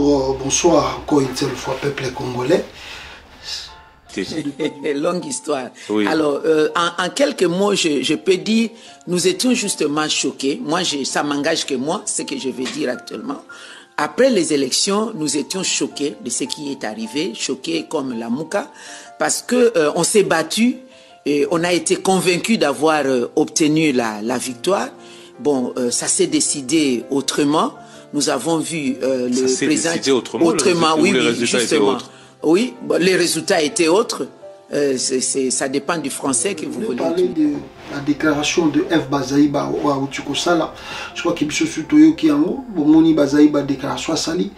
Bonjour, bonsoir encore une seule fois, peuple congolais. Longue histoire. Oui. Alors, en quelques mots, je peux dire, nous étions justement choqués. Moi, ça m'engage que moi, ce que je vais dire actuellement. Après les élections, nous étions choqués de ce qui est arrivé, choqués comme la Mouka, parce que on s'est battu, et on a été convaincus d'avoir obtenu la victoire. Bon, ça s'est décidé autrement. Nous avons vu le président autrement, oui, les résultats justement. étaient autres. Oui, bon, les résultats étaient autres. Ça dépend du français que vous voulez. Parler de la déclaration de F. Bazaïba au Tukosala. Je crois que M. Soutoyo qui en haut, Bomoni Bazaïba déclaration à Sali.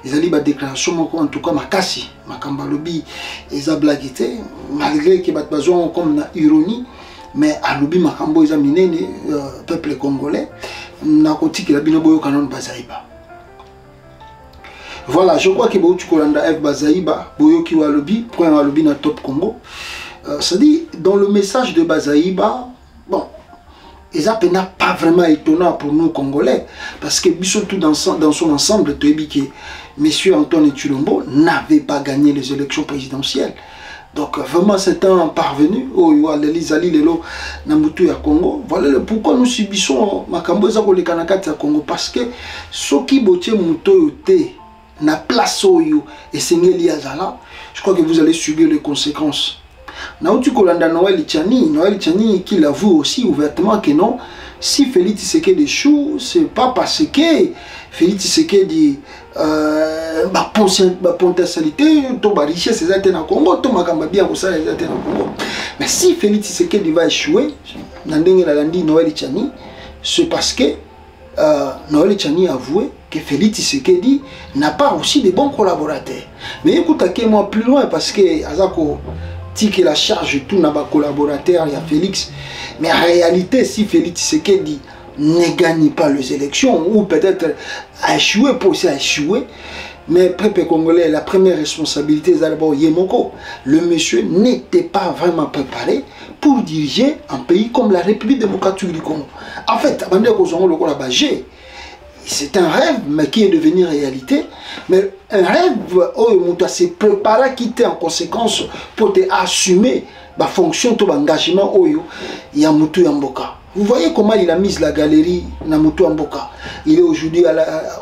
Ils allaient la déclaration en tout cas Makasi, Makambalobi, ils ont blagué, malgré que Batbazon comme na ironie, mais à l'obi Makambo ils ont miné le peuple congolais. N'a côté que la binoboyo canon Bazaïba. Voilà, je crois que Bouti Kolanda F. Bazaïba, Boyoki Walobi, point Walobi na Top Congo. Ça dit, dans le message de Bazaïba, bon, Ezap n'a pas vraiment étonnant pour nous Congolais, parce que surtout dans son ensemble, M. Antoine Tshilombo n'avait pas gagné les élections présidentielles. Donc vraiment c'est un parvenu, voilà pourquoi nous subissons Makambo Ezako Kanakati à Congo, parce que ce qui botte Moutoyote, na place oyo et Sengeli Azala, je crois que vous allez subir les conséquences. Naouti Kolanda Noël Tchani qui l'avoue aussi ouvertement que non, si Félix Tshisekedi échoue, c'est pas parce que Félix Tshisekedi ma potentialité, ma richesse est dans le Congo, tout ma bien pour ça est dans le Congo. Mais si Félix Tshisekedi va échouer, Noël Tchani, c'est parce que Noël Tchani a avoué que Félix Tshisekedi n'a pas aussi de bons collaborateurs. Mais écoutez moi plus loin parce que Azako tique la charge tout n'a pas collaborateur, il y a Félix. Mais en réalité, si Félix Tshisekedi ne gagne pas les élections ou peut-être a échoué pour ça échouer, mais peuple congolais, la première responsabilité c'est d'abord Yemoko. Le monsieur n'était pas vraiment préparé pour diriger un pays comme la République démocratique du Congo. En fait, c'est un rêve, mais qui est devenu réalité. Mais un rêve, on doit se préparer à quitter en conséquence pour assumer la fonction, tout l'engagement, il y a Moutou Yamboka. Vous voyez comment il a mis la galerie dans Moutou Yamboka. Il est aujourd'hui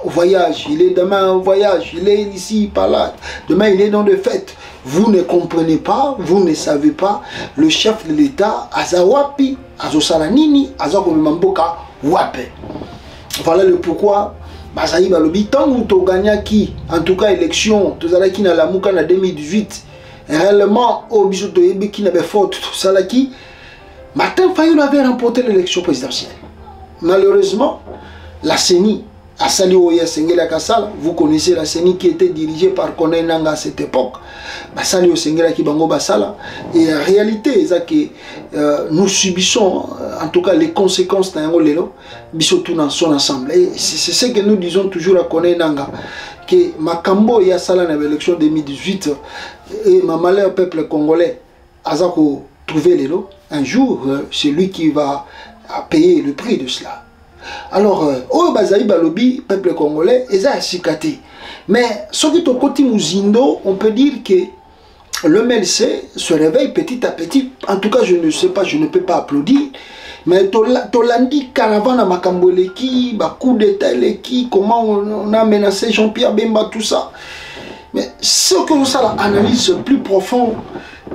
au voyage, il est demain au voyage, il est ici, par là. Demain, il est dans des fêtes. Vous ne comprenez pas, vous ne savez pas, le chef de l'État, Azawapi, Azosalanini, Azakomemamboka, Wape. Voilà le pourquoi Bazaïba Lobi, tant que tu gagnes qui, en tout cas élection, tu as qui dans la Mouka en 2018, réellement, au bisou de Yébi qui n'avait faute, tout ça là qui, Martin Fayou avait remporté l'élection présidentielle. Malheureusement, la CENI, à Sali Oya Sengela Kassala, vous connaissez la CENI qui était dirigée par Kone Nanga à cette époque, Sali Oya Sengela Kibango Basala, et en réalité, nous subissons en tout cas les conséquences d'un Lelo, surtout dans son ensemble. Et c'est ce que nous disons toujours à Kone Nanga, que Makambo et Sala dans l'élection 2018, et ma malheur peuple congolais, Azako trouver Lelo, un jour, c'est lui qui va payer le prix de cela. Alors, au Bazaïba Lobi, peuple congolais, ils ont cicaté. Mais, ce qui est au côté Mouzindo, on peut dire que le MLC se réveille petit à petit. En tout cas, je ne sais pas, je ne peux pas applaudir. Mais Tolandi Caravane à Makamboleki, coup d'état, comment on a menacé Jean-Pierre Bemba, tout ça. Mais ce que nous avons analyse plus profond,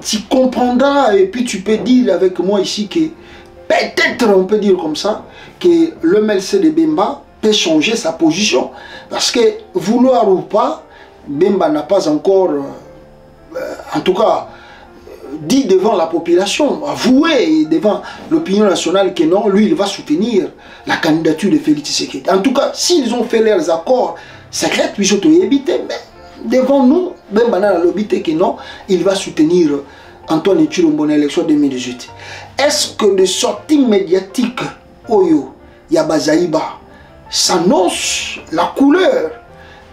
tu comprendras et puis tu peux dire avec moi ici que peut-être on peut dire comme ça que le MLC de Bemba peut changer sa position. Parce que vouloir ou pas, Bemba n'a pas encore, en tout cas, dit devant la population, avoué devant l'opinion nationale que non, lui il va soutenir la candidature de Félix Tshisekedi. En tout cas, s'ils ont fait leurs accords secrets, puis je te éviter, mais devant nous, Bemba n'a l'obité que non, il va soutenir Antoine Tshilombo dans l'élection 2018. Est-ce que des sorties médiatiques, Oyo, il y a Bazaïba, s'annonce la couleur,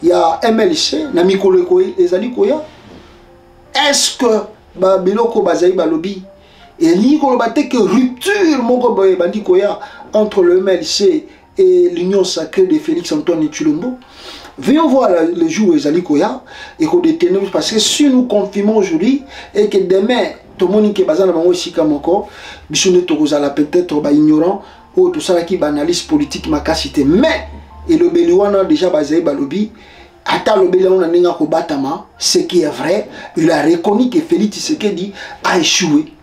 il y a MLC, Namikole Koye, les Alikoya. Est-ce que Biloko Bazaïba Lobi, et l'Ikolobate que rupture entre le MLC et l'Union sacrée de Félix Antoine Tshilombo? Venons voir le jour où Ezali Koya et qu'on détenir, parce que si nous confirmons aujourd'hui et que demain, tout le monde qui est basé dans le Chikamoko, bisouné Torozala peut-être ignorant ou tout ça qui analyse politique ma cacité. Mais et le Béliouana déjà basé Balobi, Ata le Béliouana n'enga kobatama, ce qui est vrai, il a reconnu que Félix Tshisekedi a échoué.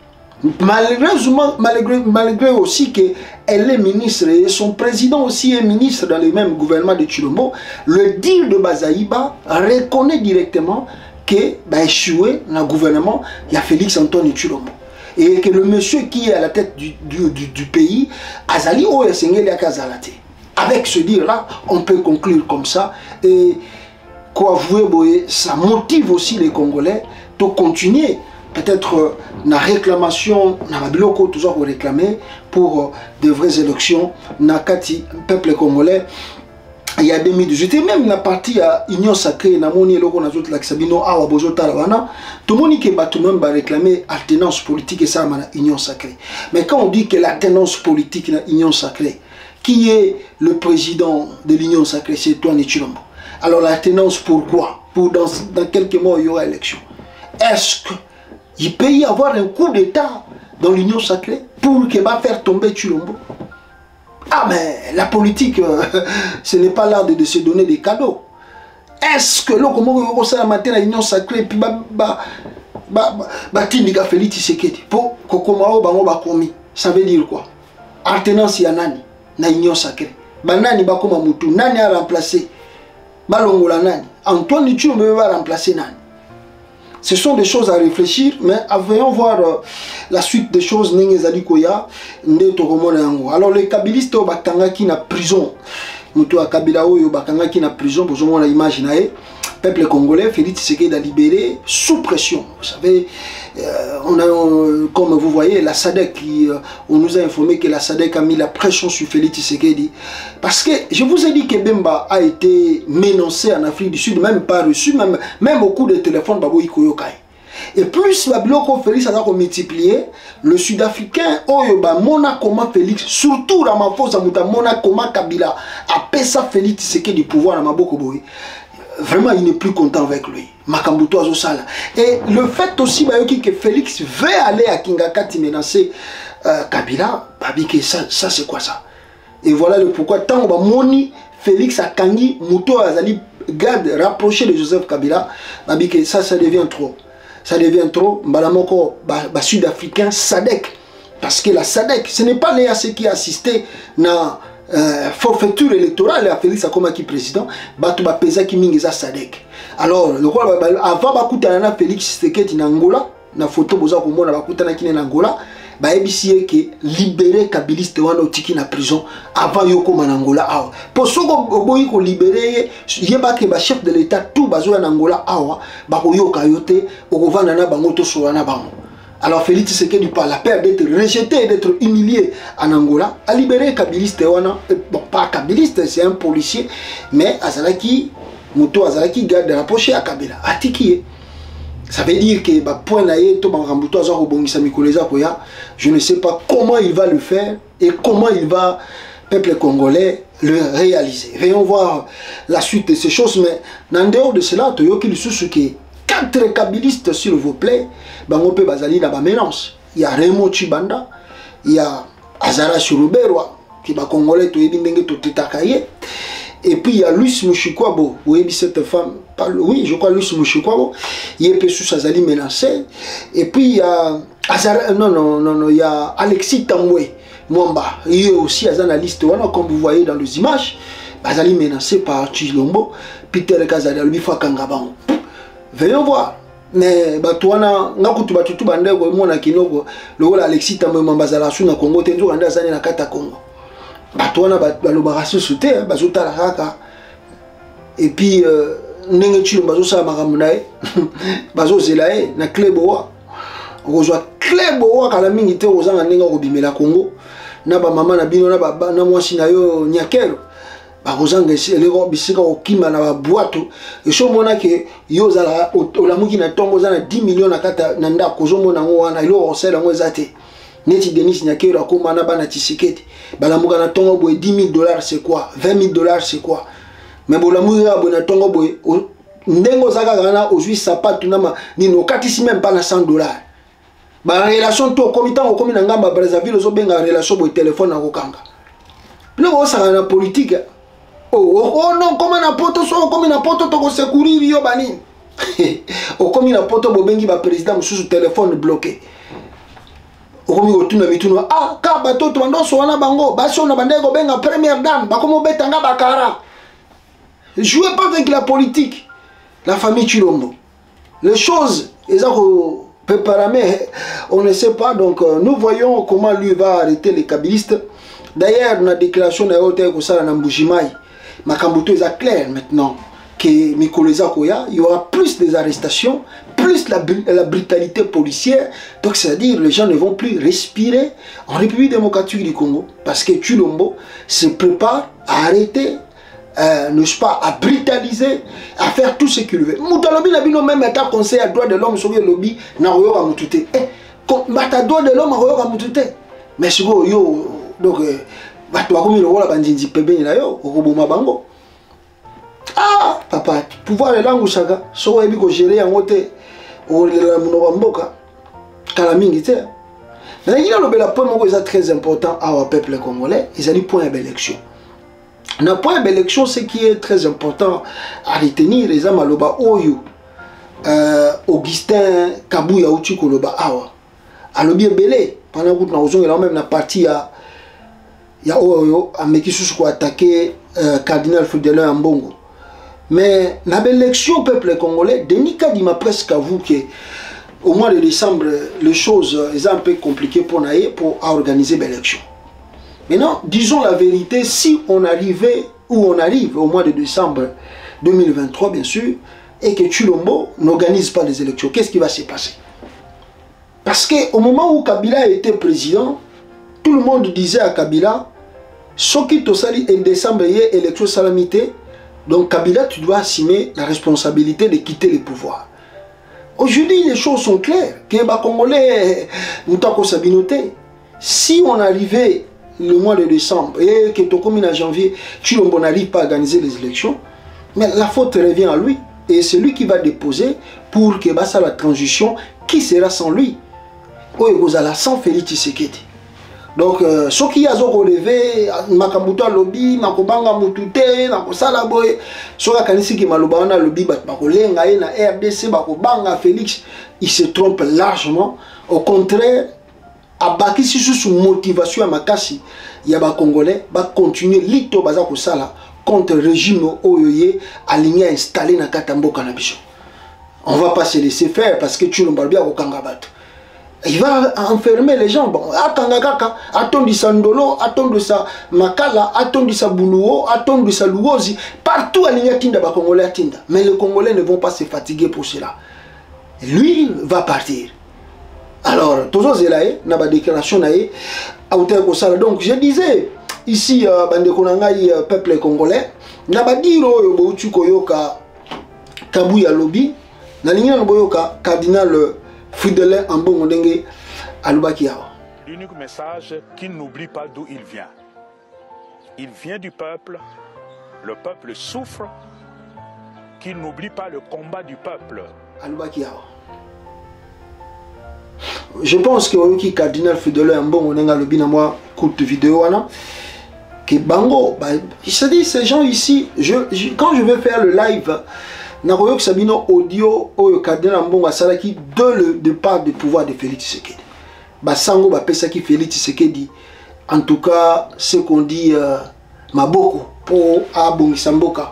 Malheureusement, malgré aussi qu'elle est ministre et son président aussi est ministre dans le même gouvernement de Tshilombo, le deal de Bazaïba reconnaît directement que bah, échoué dans le gouvernement, il y a Félix Antoine Tshilombo. Et que le monsieur qui est à la tête du pays, Azali ou Esengeli Akazalate. Avec ce deal-là, on peut conclure comme ça. Et quoi avouer, ça motive aussi les Congolais de continuer. Peut-être la réclamation, na toujours réclamer pour de vraies élections, na kati peuple congolais. Il y a 2018, et même la partie à Union Sacrée, na moni loko na zout laksabino awa bozo taravana, tout le monde qui bat tout le monde va réclamer alternance politique et ça na Union Sacrée. Mais quand on dit que l'alternance politique na Union Sacrée, qui est le président de l'Union Sacrée, c'est Antoine Tshilombo. Alors l'alternance pourquoi? Pour dans quelques mois il y aura élection. Est-ce que il peut y avoir un coup d'État dans l'Union Sacrée pour qu'il va faire tomber Tshilombo? Ah mais la politique, ce n'est pas l'art de se donner des cadeaux. Est-ce que l'on commence à matin à l'Union Sacrée puis Tindika Félix Tshisekedi pour Kokomao Bango Bakomi? Ça veut dire quoi? Alternance ya nani na Union Sacrée. Banani Bakoma Mutu, nani a remplacé? Balongola nani? Antoine Tshilombo va remplacer nani? Ce sont des choses à réfléchir, mais voyons voir la suite des choses. Alors les kabylistes au Batanga qui na prison, Mutu a Kabila au Batanga qui na prison, pour voir l'image nae, peuple congolais, Félix Tshisekedi a libéré sous pression. Vous savez, on a, comme vous voyez, la SADC, on nous a informé que la SADC a mis la pression sur Félix Tshisekedi. Parce que je vous ai dit que Bemba a été menacé en Afrique du Sud, même pas reçu, même au coup de téléphone, Babo Ikoyokai. Et plus la bloco Félix a multiplié, le Sud-Africain, Oyoba, Mona Koma Félix, surtout Ramaphosa Mouta, Mona Koma Kabila, a payé Félix Tshisekedi du pouvoir à Maboko Boy. Vraiment, il n'est plus content avec lui. Makambuto Azosala. Et le fait aussi que Félix veut aller à Kingakati menacer Kabila, ça c'est quoi ça? Et voilà le pourquoi. Tant que Moni, Félix a Kangi, Mouto Azali, garde rapproché de Joseph Kabila, ça devient trop. Ça devient trop. Mbalamoko, Sud-Africain, SADC. Parce que la SADC, ce n'est pas l'EAC qui a assisté à forfaiture électorale à Félix Akomaki président, Batouba Pezaki Mingeza Sadek. Alors, le roi, avant Bakutana Félix Tshisekedi en Angola, na photo boza komona Bakutana qui en Angola, baebisie que libérer Kabiliste wana otiki na prison avant yoko manangola awa. Pour soko boyi ko libérer yeba ke ba chef de l'état tout bazo en Angola awa, bako yoka yote okovana na bango to soana bango. Alors Félix Tshisekedi, par la peur d'être rejeté et d'être humilié en Angola, a libéré Kabiliste. Bon, pas Kabiliste, c'est un policier, mais Azalaki, Mouto Azalaki garde rapproché à Kabila. Atiki. Ça veut dire que je ne sais pas comment il va le faire et comment il va, peuple congolais, le réaliser. Voyons voir la suite de ces choses, mais en dehors de cela, il 4 kabilistes, s'il vous plaît, Bangope Bazali na mélange. Il y a Raymond Chibanda, il y a Azara Churuberwa, qui est congolais, et puis il y a Luis Mushikwabo, vous voyez cette femme, oui, je crois Luis Mushikwabo, il est Pessus Azali menacé, et puis il y a Azara, non, il y a Alexis Tambwe Mwamba, il est aussi à la liste, comme vous voyez dans les images, Azali menacé par Tshilombo, Peter Kazali, Albifa Kangabango. Venons voir. Mais Batouana, Nakutu Batutu Bandego, Mona Kinoko, le rôle Alexis Tambwe Mambazala Suna Congo, Tenzo Randa Zane na Kata Congo. Batouana Balobarasu Souté, Bazota Raka. Et puis, Nengetu Bazosa Maramunae, Bazo Zelae, na Kleboa. Rejoint Kleboa, Kalamingite, Rosan Nenga Robimela Congo. Naba Mama Nabino, na Mwasinayo Nyakero. Barozanga elero bisika okima na boato et so mona ke yozala olamuki na tongo za na 10 millions na kata na ndako zo mona ngo wana ilo osela ngo ezate neti Denis Nyakero akoma na bana Tshisekedi balamuka na tongo boye $10,000 c'est quoi $20,000 c'est quoi mais bolamu ya bona tongo boy ndengo zaka gana ozui sapatu na nino katisi même pas na $100. Ba relation to komitan ko komina ngamba Brazzaville zo benga relation boy téléphone na kokanga. Loko saka na politique. Oh non, comme na poto so comme na poto to ko secourir yo banini. O comme na poto bo bengi ba président mususu téléphone bloqué. O comme ko tuna mituno ah ka bato to ndo so wana bango ba so na bandeko benga première dame ba komo betanga bakara. Jouez pas avec la politique. La famille Chilombo. Les choses, on ne sait pas. Donc, nous voyons comment lui va arrêter les kabylistes. D'ailleurs, dans la déclaration de Nambujimai, Makambuto est clair maintenant que Mikoleza Koya, il y aura plus des arrestations, plus la brutalité policière. Donc, c'est-à-dire les gens ne vont plus respirer en République démocratique du Congo parce que Chilombo se prépare à arrêter. N'est-ce pas, à brutaliser, à faire tout ce qu'il veut. Moutalobi n'a pas même état conseil à droit de l'homme sur le lobby, n'a rien à moutouter. Bata droit de l'homme a rien à moutouter. Mais si vous yo donc bato comme le rôle bandindi pebe na yo okoboma bango. Ah papa, pouvoir la langue chaka, so ebi ko gérer en côté o la muno mboka kala mingi te. Mais il y a le point moko est très important au peuple congolais, ils allaient point d'élection. Le point d'élection, ce qui est très important à retenir, les Amaloba Oyo, Augustin Kabouya Ouchi Koloba Awa. Alobi Belé, pendant que nous avons même la partie à Oyo, à Mekisusu ko attaqué Cardinal Fidèle Ambongo. Mais dans l'élection peuple congolais, Denis Kadima presque avoue que au mois de décembre, les choses sont un peu compliquées pour organiser l'élection. Maintenant, disons la vérité, si on arrivait, ou on arrive au mois de décembre 2023, bien sûr, et que Chilombo n'organise pas les élections, qu'est-ce qui va se passer? Parce qu'au moment où Kabila était président, tout le monde disait à Kabila, ce qui te sali en décembre, il y a élection salamité, donc Kabila, tu dois assumer la responsabilité de quitter le pouvoir. Aujourd'hui, les choses sont claires. Que les Congolais, nous t'avons sabinoté. Si on arrivait le mois de décembre et que Tokomi en janvier, Chilombo n'arrive pas à organiser les élections, mais la faute revient à lui. Et c'est lui qui va déposer pour que ça la transition, qui sera sans lui? Vous allez sans Félix Tshisekedi. Donc, ce qui a relevé, Makambuto lobby, Makobanga Mutute, Nakosala Boy, ce qui a kanisi qui malobana lobby, Bakolenga na RDC, Bakobanga Félix, il se trompe largement. Au contraire, Abaki si sous motivation à Makasi, il y a des Congolais qui continuer lito bazako sala contre le régime oyoye aligné installé na Katambo Kanabiso. On va pas se laisser faire parce que tu l'embarbia au Kangabat. Il va enfermer les gens. Bon, Atangakaka, attendu sa Ndolo, attendu sa Makala, attendu sa Boulouo, attendu sa Louozi, partout aligné Tinda ba Congolais Tinda. Mais les Congolais ne vont pas se fatiguer pour cela. Lui va partir. Alors, toujours Zelaye, na ba déclaration nae, donc je disais ici, peuple congolais, na ba diro yo boutu koyoka Kabouya lobby, na ligne no boyoka cardinal Fidèle Ambongo ndenge alubaki yawa. L'unique message, qu'il n'oublie pas d'où il vient. Il vient du peuple, le peuple souffre, qu'il n'oublie pas le combat du peuple. Alubaki yawa. Je pense que le cardinal Fidèle Ambongo ndenge alobi na moi courte vidéo wana que bango je dis ces gens ici quand je vais faire le live na koyo sabino audio au cardinal Ambongo asalaki de le départ du pouvoir de Félix Tshisekedi basango ba pesa ki Félix Tshisekedi en tout cas ce qu'on dit maboko pour abongisa mboka.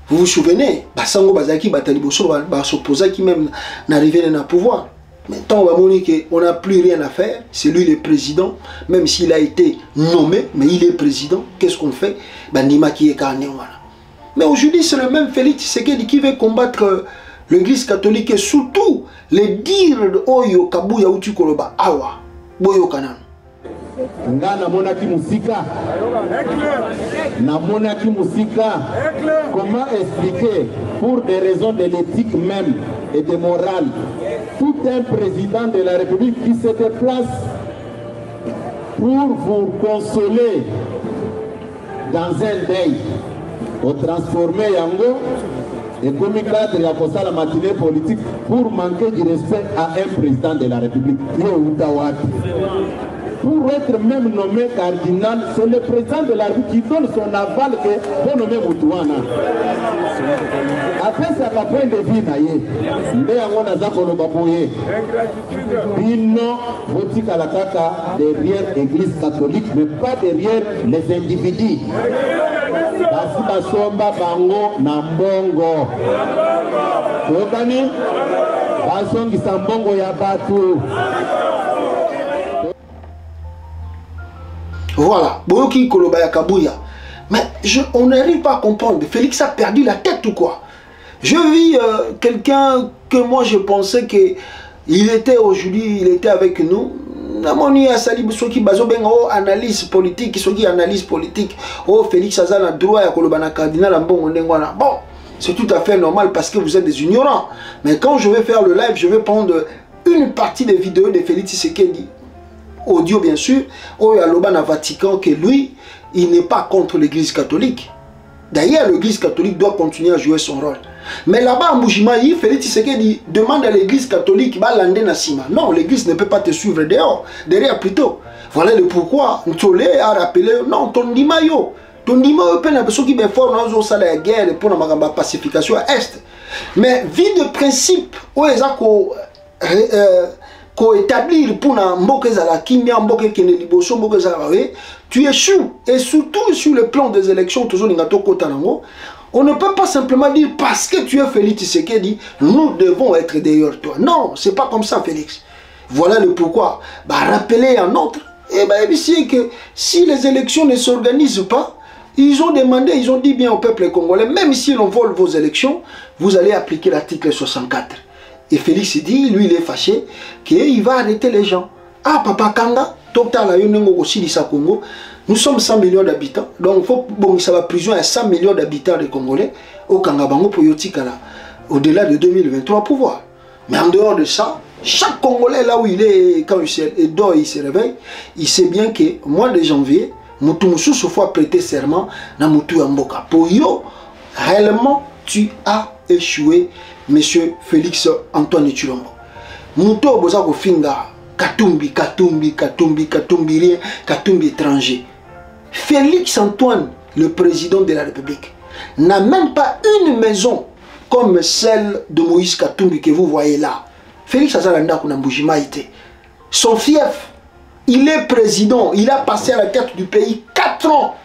Vous vous souvenez basango bazaki batali boso ba s'opposa qui même n'arriver na pouvoir. Maintenant, on va montrer qu'on n'a plus rien à faire. C'est lui le président, même s'il a été nommé, mais il est président. Qu'est-ce qu'on fait? Mais aujourd'hui, c'est le même Félix Tshisekedi qui veut combattre l'église catholique et surtout les dires de Oyo Kabouya Outi Koloba Awa Boyo Kanan. Comment expliquer pour des raisons de l'éthique même et de morale tout un président de la République qui se déplace pour vous consoler dans un deuil transformer yango et comme cadre ya kosala matinée politique pour manquer du respect à un président de la République. Pour être même nommé cardinal, c'est le président de la République qui donne son aval pour nommer Moutouana. Après ça, va point de vue naïe. Mais on a zakolo baboye. Bino votika la kaka derrière l'Église catholique, mais pas derrière les individus. Basi basomba bango na mbongo. Tokani basongi sambongo ya batu. Voilà, Boyoki Kolobaya Kabouya. Mais on n'arrive pas à comprendre. Félix a perdu la tête ou quoi? Je vis quelqu'un que moi je pensais qu'il était aujourd'hui, il était avec nous. Namoni a sali soki bazo benga o analyse politique, soki analyse politique. Oh Félix Azana droit ya kolobana cardinal mbongo ndengwana. Bon, c'est tout à fait normal parce que vous êtes des ignorants. Mais quand je vais faire le live, je vais prendre une partie des vidéos de Félix Tshisekedi. Audio bien sûr, au Yaloban à Vatican que lui, il n'est pas contre l'église catholique. D'ailleurs, l'église catholique doit continuer à jouer son rôle. Mais là-bas, à Moujimaï, Félix Tshisekedi demande à l'église catholique, non, l'église ne peut pas te suivre dehors, derrière plutôt. Voilà le pourquoi. Ntolé a rappelé, non, ton dimayo. Ton dimayo, il y a qui sont forts dans la guerre pour la pacification à l'Est. Mais vie de principe, où est-ce qu'on établir pour la kimia, tu échoues. Et surtout sur le plan des élections, on ne peut pas simplement dire parce que tu es Félix Tshisekedi, nous devons être derrière toi. Non, c'est pas comme ça, Félix. Voilà le pourquoi. Rappeler un autre, c'est que si les élections ne s'organisent pas, ils ont demandé, ils ont dit bien au peuple congolais, même si l'on vole vos élections, vous allez appliquer l'article 64. Et Félix dit, lui il est fâché, qu'il va arrêter les gens. Ah, Papa Kanga, Congo, nous sommes 100 millions d'habitants, donc il faut que ça va prison à 100 millions d'habitants de Congolais, au Kangabango pour Yotikala, au-delà de 2023 pour voir. Mais en dehors de ça, chaque Congolais là où il est, quand il dort, il se réveille, il sait bien que mois de janvier, Moutoumoussou se fois prêter serment dans Moutou Amboka. Pour yo, réellement, tu as échoué, Monsieur Félix Antoine Tshilombo. Moutou Bozako Finga, Katumbi, Katumbi, Katumbi, Katumbi, rien, Katumbi étranger. Félix Antoine, le président de la République, n'a même pas une maison comme celle de Moïse Katumbi que vous voyez là. Félix Azalanda Kunambujimaïté. Son fief, il est président, il a passé à la tête du pays 4 ans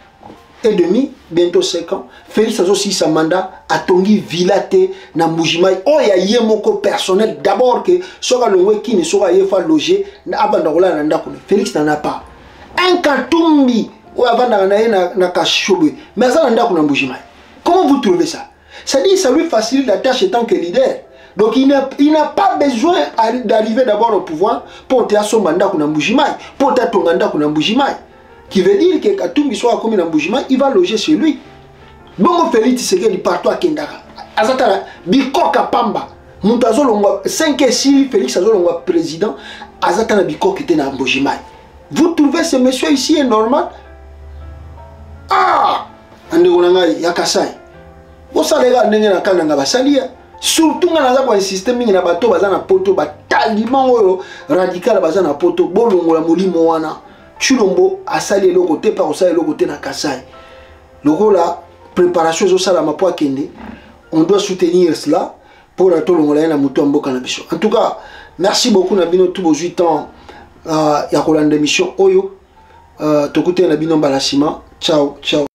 et demi, bientôt 5 ans. Félix a aussi sa mandat à Tongi Vilate na Mbujimaï. Oh, il y a yemoko personnel. D'abord que sera le qui ne sera pas logé abandola nanda kune. Félix n'en a pas. Un Katumbi ou avant na Kashobe. Mais ça nanda kune Mbujimaï. Comment vous trouvez ça? Ça dit ça lui facilite la tâche en tant que leader. Donc il n'a pas besoin d'arriver d'abord au pouvoir pour te son mandat kune Mbujimaï, pour te ton mandat kune Mbujimaï. Qui veut dire que Katumbi soit comme un Mbujimaï, il va loger chez lui. Bon, Félix Tshisekedi partout à Kendara. Azatala, Bikoka Pamba. Moutazo Longwa, 5 et 6, Félix Azolongwa président. Azatala Bikoka était dans Mbujimaï. Vous trouvez ce monsieur ici est normal? Ah! Andegolanga Yakasai. Vous savez, Ndenge na Kananga Basalia. Surtout quand on a un système qui na bato bazana poto, taliban radical bazana poto, bolongola molimo wana. Tshilombo a sali le côté par osali le côté na Kasai. Le rôle là, préparation au salama pour Kende, on doit soutenir cela pour la tolongola na mutu amboka na biso. En tout cas, merci beaucoup na bino tous vos 8 ans ya kolanda émission oyo. Tokute na bino balasima. Ciao, ciao.